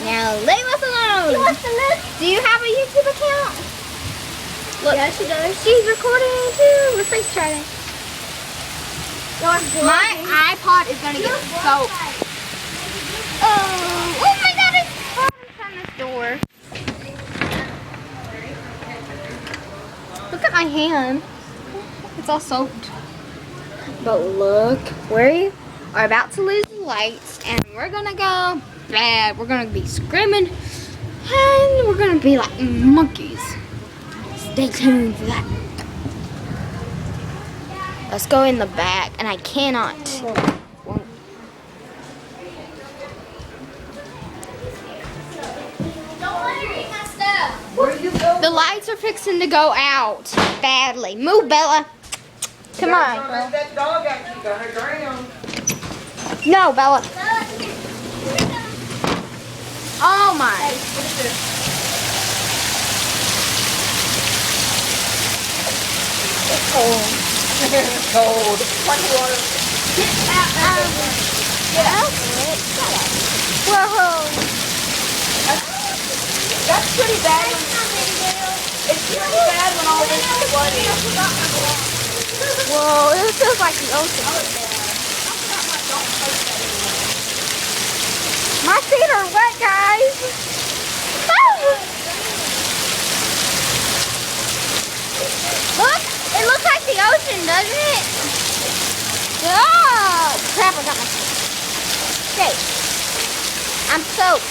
Now leave us alone. Do you have a YouTube account? Look, yeah, she does. She's recording too. We're face chatting. My iPod is gonna get soaked. Oh my God! It's hot on this door. Look at my hand. It's all soaked. But look, we are about to lose the lights, and we're gonna go bad. We're gonna be screaming, and we're gonna be like monkeys. Stay tuned for that. Let's go in the back, and I cannot. Don't let her eat my stuff. Where you going? The lights are fixing to go out badly. Move, Bella. Come on. Don't let that dog out. You got her drown. No, Bella. Oh my. Hey, what's this? It's cold. It's cold. Plenty of water. Get out. Get out. Whoa. That's pretty bad. It's pretty bad when all this is flooding. Whoa, it feels like the ocean. My feet are wet, guys. Look, it looks like the ocean, doesn't it? Oh, crap, I got my feet. Okay, I'm soaked.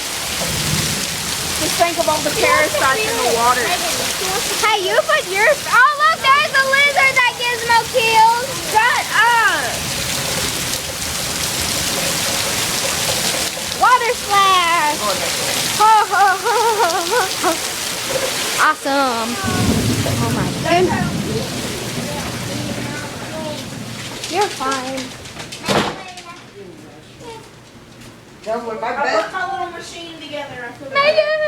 Just think of all the parasites in the water. Hey, you put yours. Oh, look, there's a lizard that Gizmo killed. Shut up! Water splash. Ho, ho, ho, ho, ho. Awesome. Oh my goodness. You're fine. I put my little machine together. Megan!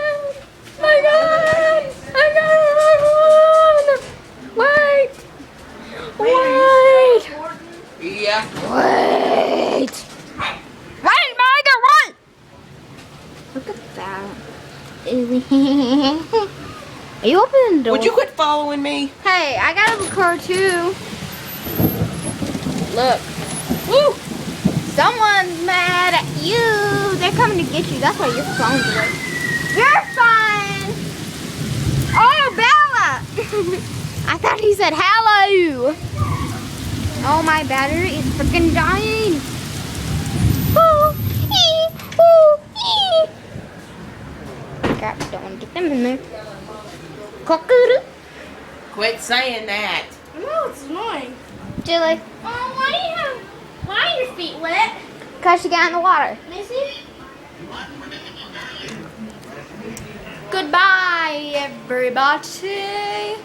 My God! My God! Wait! Wait! Yeah. Wait! Wait, Megan, wait! Look at that. Are you opening the door? Would you quit following me? Hey, I gotta record too. Look. Woo! Someone's mad at you. They're coming to get you. That's why your phone's away. You're fine. Oh, Bella. I thought he said hello. Oh, my battery is freaking dying. Ooh, ee, ooh, ee. Crap, don't want to get them in there. Cockadoo. Quit saying that. No, it's annoying. Julie. Oh, why are your feet wet? Because you got in the water. Missy? Goodbye, everybody.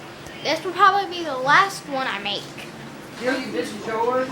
This will probably be the last one I make. This is yours.